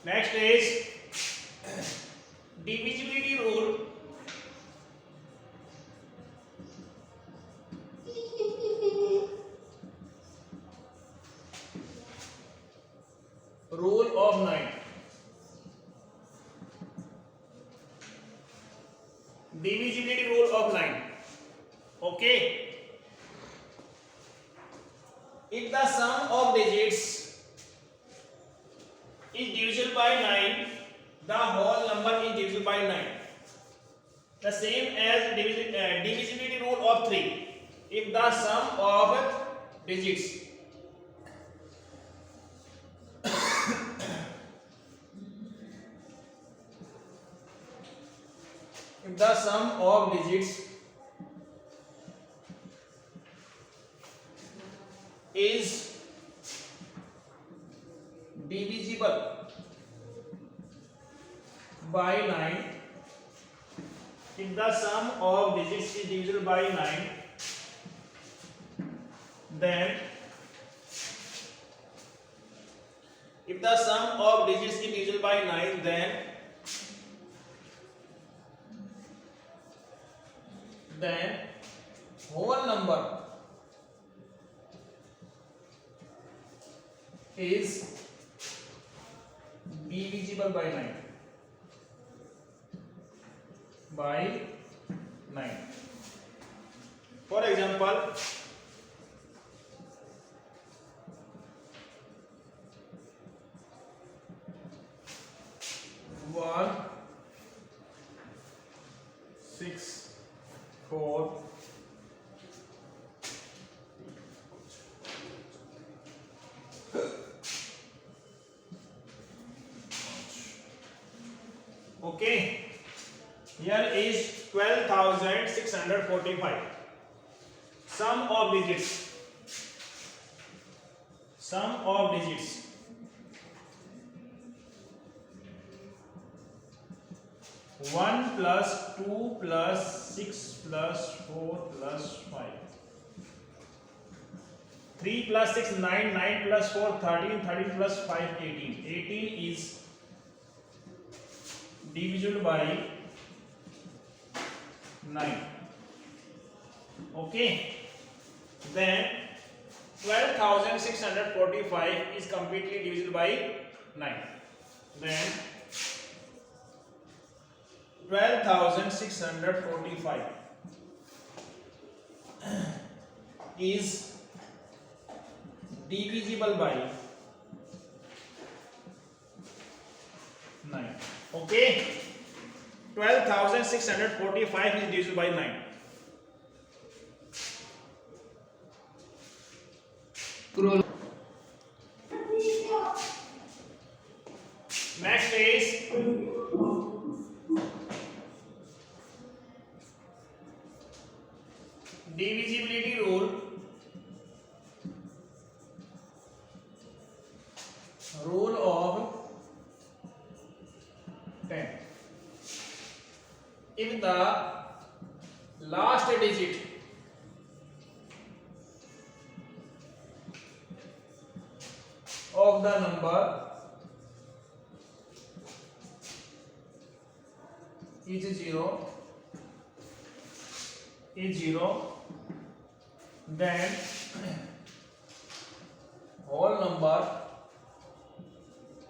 Next is divisibility rule. Rule of 9. Divisibility rule of 9. Okay. If the sum of digits is divisible by 9, the whole number is divisible by 9. The same as divisibility rule of 3. If the sum of digits if the sum of digits is divisible by 9, if the sum of digits is divisible by 9, then if the sum of digits is divisible by 9, then whole number is divisible by 9. For example, 1, 6, 4, okay. Here is 12,645. Sum of digits. 1 plus 2 plus 6 plus 4 plus 5. 3 plus 6 9, 9 plus 4 13, 13 plus 5 18. 18 is divisible by 9. Okay. Then 12,645 is completely divisible by 9. Then 12,645 is divisible by 9. Okay. 12,645 is divisible by 9. Next is divisibility rule. Rule of 10. If the last digit of the number is 0, then whole number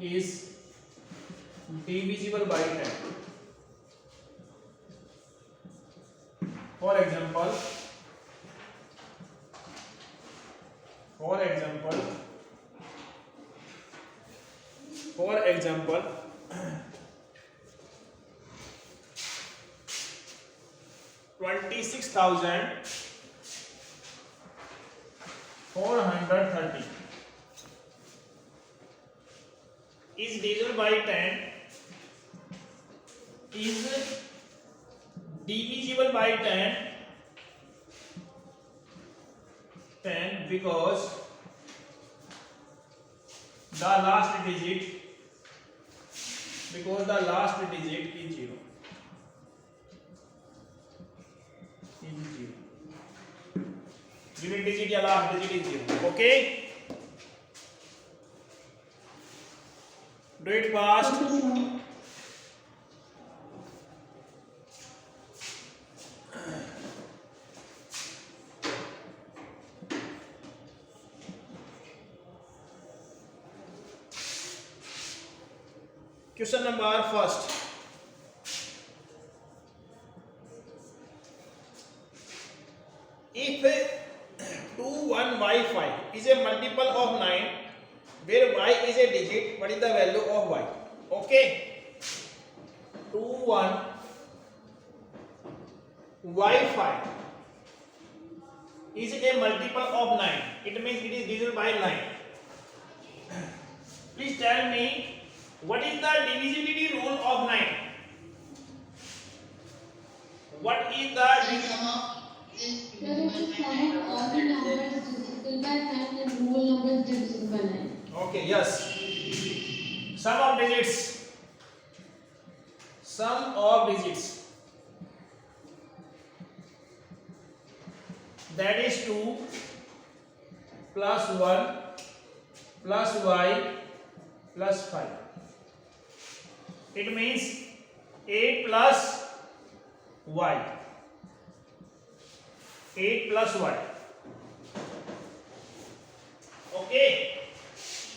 is divisible by 10. For example, 26,430 is divisible by 10, is divisible by 10 because the last digit is 0. Unit digit या last digit is 0. Okay. Do it fast. Okay, sir. Question number first. If 21y5 is a multiple of 9 where y is a digit, what is the value of y? Okay. 21y5 is a multiple of 9. It means it is divisible by 9. Please tell me what is the divisibility rule of 9? What is the divisibility? Sir, it's the sum of all the numbers divisible by 9 and whole numbers divisible by 9. Okay, yes. Sum of digits. Sum of digits. That is 2 plus 1 plus y plus 5. It means 8 plus y. 8 plus y. Okay.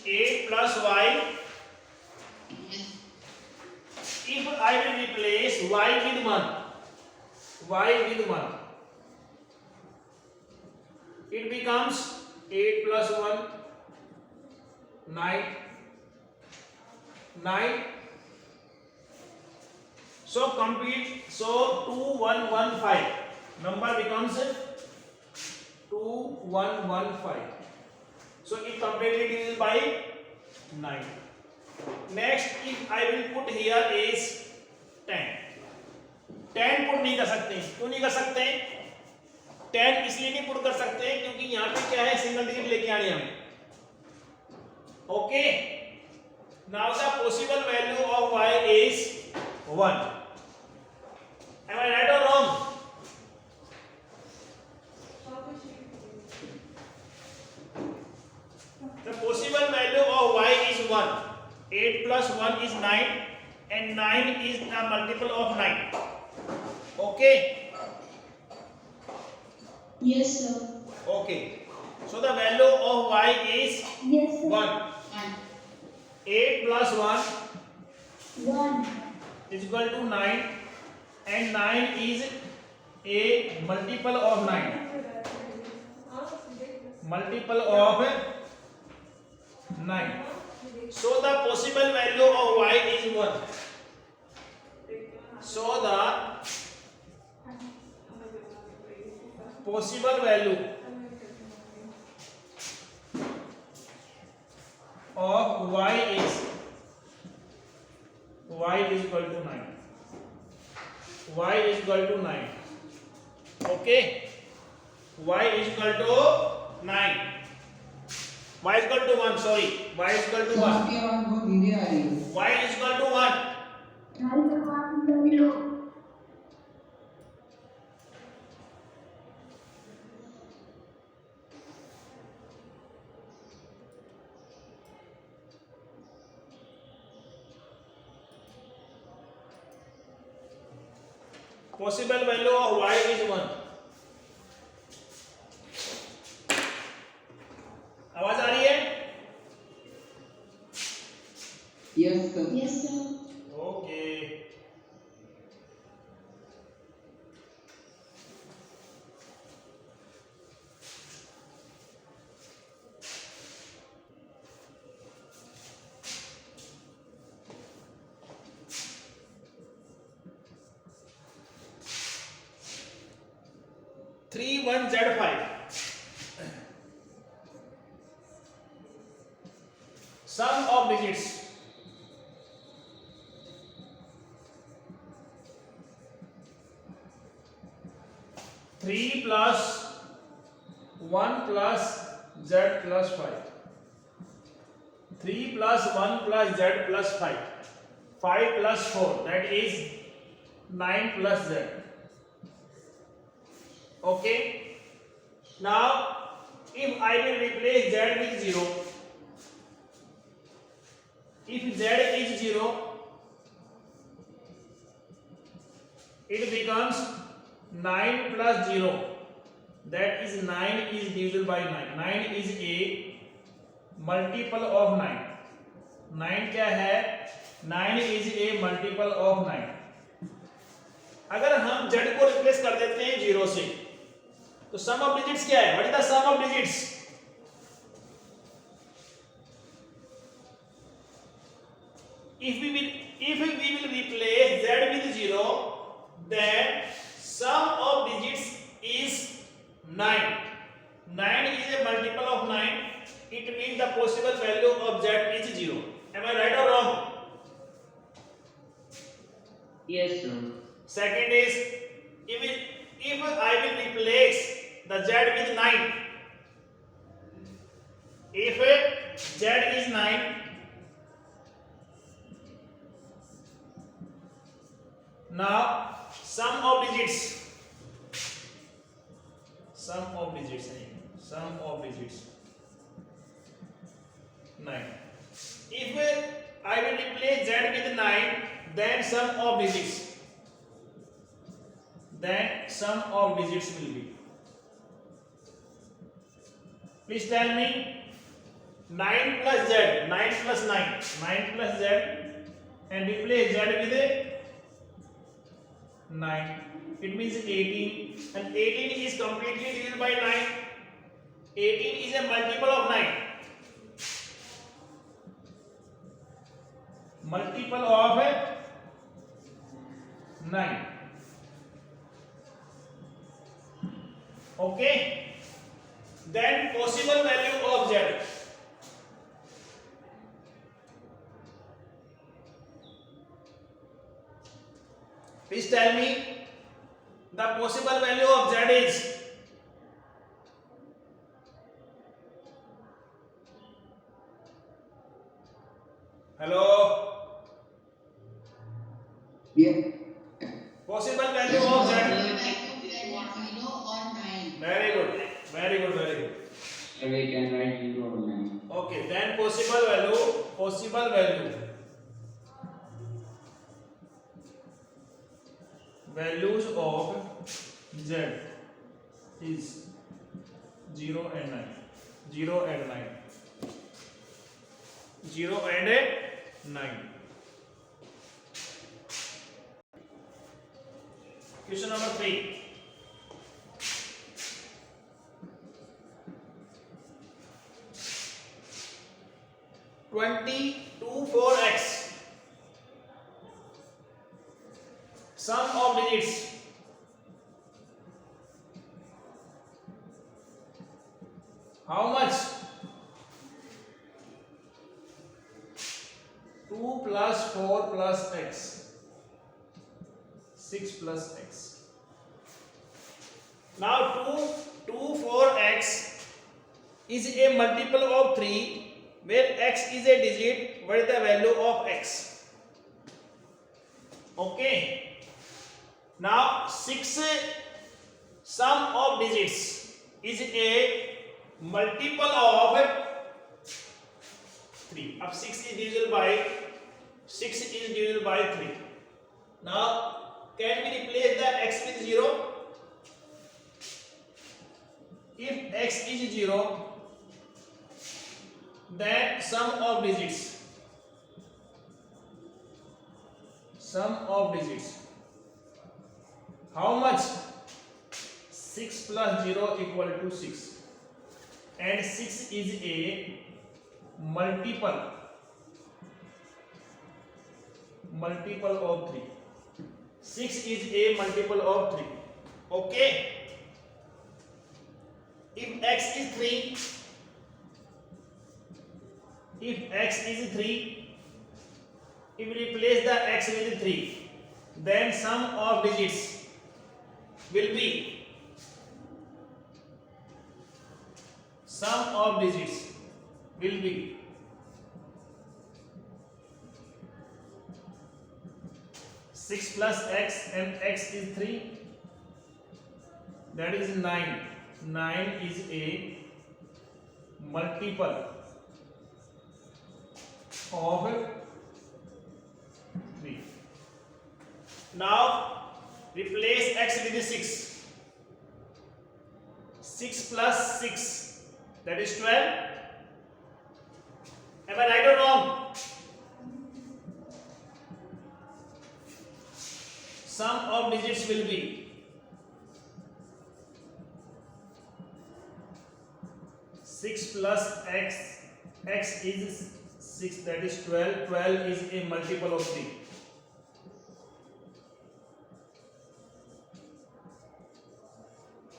8 plus y. If I will replace y with 1, it becomes 8 plus 1, 9. So complete. So 2115. Number becomes 2115. So it completely divisible by 9. Next, if I will put here is 10. 10 put नहीं कर सकते. क्यों नहीं कर सकते? 10 इसलिए नहीं put कर सकते क्योंकि यहाँ पे क्या है, सिंगल डिजिट लेके आनी है हमें. Okay. Now the possible value of y is 1. Am I right or wrong? The possible value of y is 1. 8 plus 1 is 9 and 9 is the multiple of 9. Okay. Yes, sir. Okay. So the value of y is Yes, sir. 1. 8 plus 1 1. is equal to 9 and 9 is a multiple of 9. Multiple of 9. So the possible value of y is 1. So the possible value of y is equal to 9. Y is equal to 9. Okay. Y is equal to 9. Y is equal to 1. Sorry. Y is equal to 1. आपकी आवाज बहुत धीरे आ रही है. Y is equal to 1. Possible value of y is 1. आवाज आ रही है? Yes, sir. Yes, sir. Okay. Three one Z5. Sum of digits. Three plus 1 plus Z plus 5. 3 plus 1 plus Z plus 5. 5 plus 4, that is 9 plus Z. Okay. Now, if I will replace Z with 0, If z is 0, it becomes 9 plus 0. That is 9 is divisible by 9. 9 is a multiple of 9. 9 क्या है? 9 is a multiple of 9. अगर हम z को replace कर देते हैं 0 से, तो सम ऑफ डिजिट्स क्या है? What is the sum of digits? If we will replace z with 0, then sum of digits is 9. 9 is a multiple of 9. It means the possible value of z is 0. Am I right or wrong? Yes, sir. Second is, if I will replace the z with 9, if z is 9, now sum of digits nine. If I will replace z with 9, then sum of digits will be. Please tell me, 9 plus z, 9 plus 9, 9 plus z, and replace z with 9. It means 18, and 18 is completely divided by 9. 18 is a multiple of 9. Multiple of 9. Okay. Then possible value of z. Please tell me, the possible value of z is. Hello. Yeah. Possible value of z. 0 or 9. Very good. Very good. Very good. So we can write 0 or 9. Okay. Then possible value. Values of z is 0 and 9. 0 and 9. 0 and 9. Question number 3. (22 4x). Sum of digits. How much? 2 plus 4 plus x. 6 plus x. Now 2 4x is a multiple of 3, where x is a digit. What is the value of x? Okay. Now 6 sum of digits is a multiple of 3. अब 6 is divisible by 3. Now can we replace the x with 0? If x is 0, then sum of digits. How much? 6 plus 0 equal to 6, and 6 is a multiple of 3. 6 is a multiple of 3. Okay. If x is 3, if we replace the x with 3, then sum of digits will be 6 plus x, and x is 3, that is 9. 9 is a multiple of 3. Now replace x with 6. 6 plus 6, that is 12. Am I right or wrong? Sum of digits will be 6 plus x. X is 6, that is 12. 12 is a multiple of 3.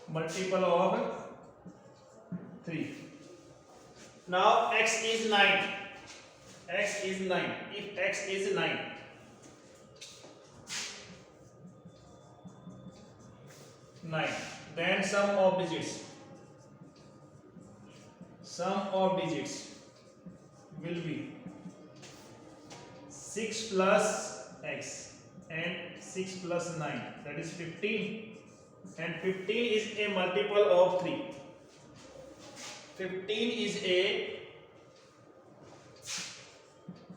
Multiple of 3. Now x is 9. X is 9. If x is 9, then sum of digits will be 6 plus x and 6 plus 9, that is 15. And 15 is a multiple of 3. 15 is a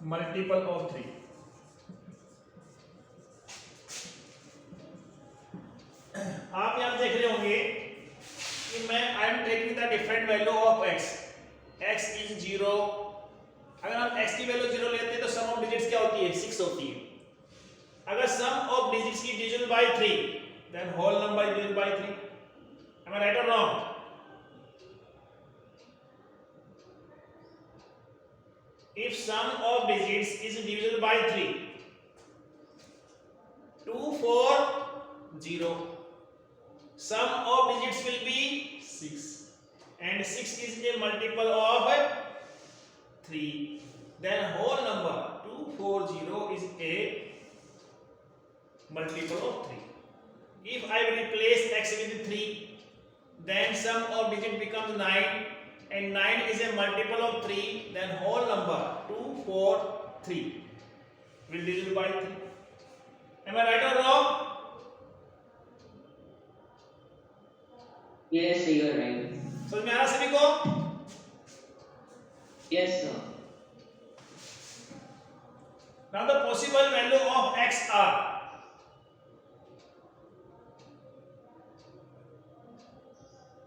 multiple of 3. आप यहां देख रहे होंगे कि मैं I am taking the different value of x. x is 0. अगर हम x की वैल्यू 0 लेते हैं तो सम ऑफ डिजिट्स क्या होती है? 6 होती है. अगर सम ऑफ डिजिट्स की division bye 3, then whole number is divided by 3. Am I right or wrong? If sum of digits is divisible by 3, 2, 4, 0. Sum of digits will be 6, and 6 is a multiple of 3. Then whole number 240 is a multiple of 3. If I replace x with 3, then sum of digit becomes 9, and 9 is a multiple of 3. Then whole number 243 will divide by 3. Am I right or wrong? Yes, sir, you are right. समझ में आ रहा सभी को? Yes, sir. Now the possible value of x are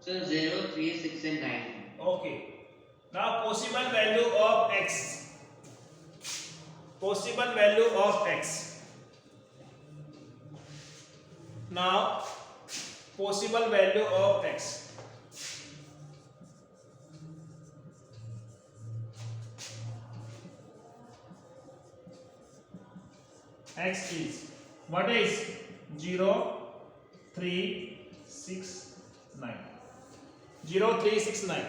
So 0, 3, 6 and 9. okay. Now possible value of x. Possible value of x. Now possible value of x. X is what is 0, 3, 6, 9. 0, 3, 6, 9.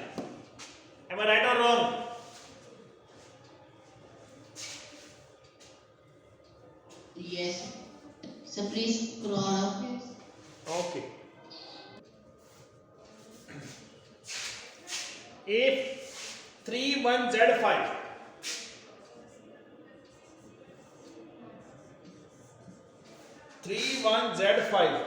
Am I right or wrong? Yes. So please scroll up. Okay. If 3, 1, Z 5. 3, 1, Z 5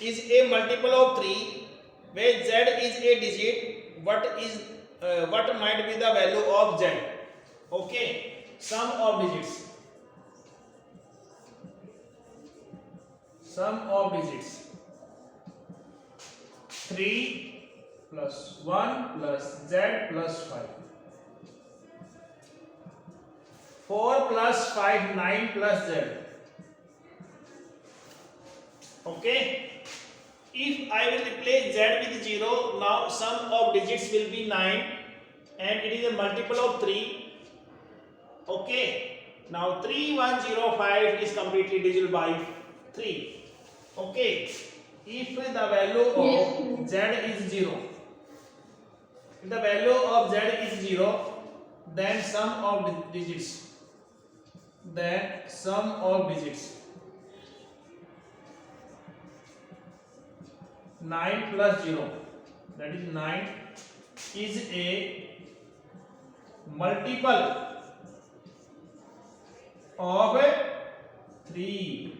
is a multiple of 3, where Z is a digit. What might be the value of Z? Okay, sum of digits. Sum of digits. 3 plus 1 plus Z plus 5. 4 plus 5, 9 plus Z. Okay. If I will replace Z with 0, now sum of digits will be 9, and it is a multiple of 3. Okay. Now 3105 is completely divisible by 3. Okay. If the value of Z is 0, if the value of Z is 0, then sum of digits. Then sum of digits. 9 plus 0, that is 9, is a multiple of 3.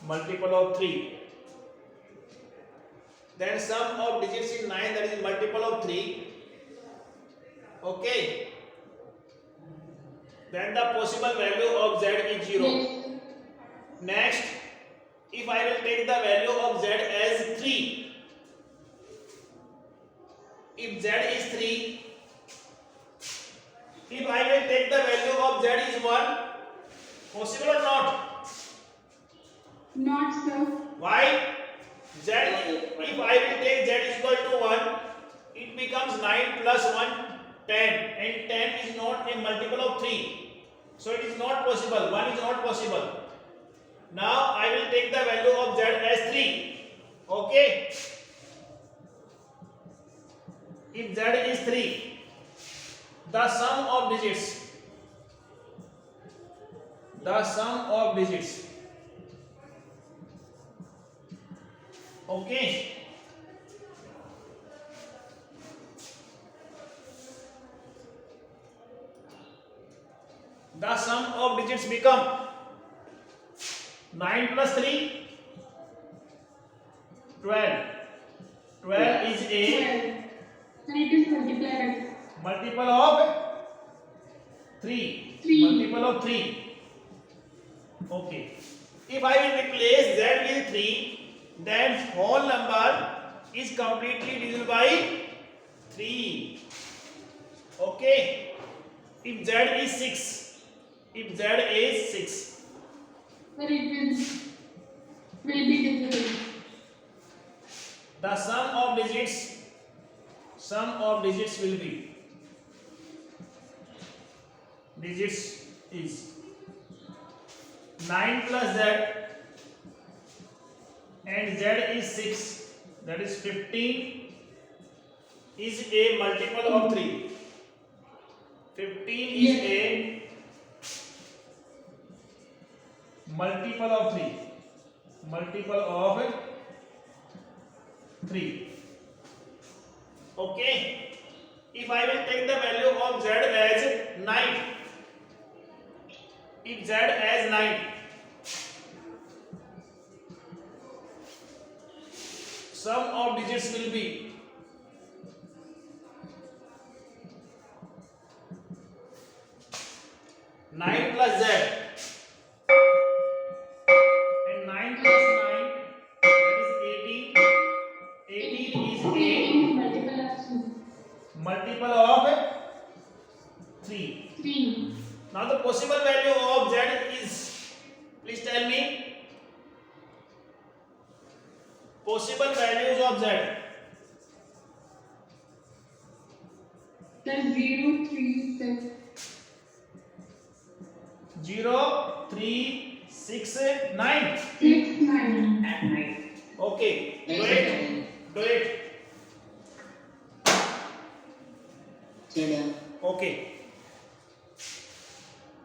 Multiple of 3. then sum of digits in 9, that is multiple of 3. Okay, then the possible value of z is 0. Yes. Next, if I will take the value of z as 3, if z is 3, if I will take the value of z is 1, possible or not? Not sir. Why? Z, if I will take z is equal to 1, it becomes 9 plus 1, 10, and 10 is not a multiple of 3. So it is not possible. 1 is not possible. Now I will take the value of z as 3. Okay? If z is 3, the sum of digits, okay, the sum of digits become 9 plus 3, 12. 12 is a 12. And it is multiplied multiple of 3. 3. Multiple of 3. Okay. If I will replace z with 3, then whole number is completely divisible by 3. Okay. If z is 6, but it will be divisible. the sum of digits will be is 9 plus z, and z is 6, that is 15 is a multiple of 3. 15 is a multiple of 3. Okay. If I will take the value of z as 9, if z as 9, sum of digits will be 9 plus z, and 9 plus 9, that is 18. 18 is a multiple of 3. 3. Now the possible value of z is, please tell me, possible values of z. Then 0, 3, 7. 0, 3, 6, 9. 6, 9. And 9. Okay, do Next it. Do it. Children. Okay.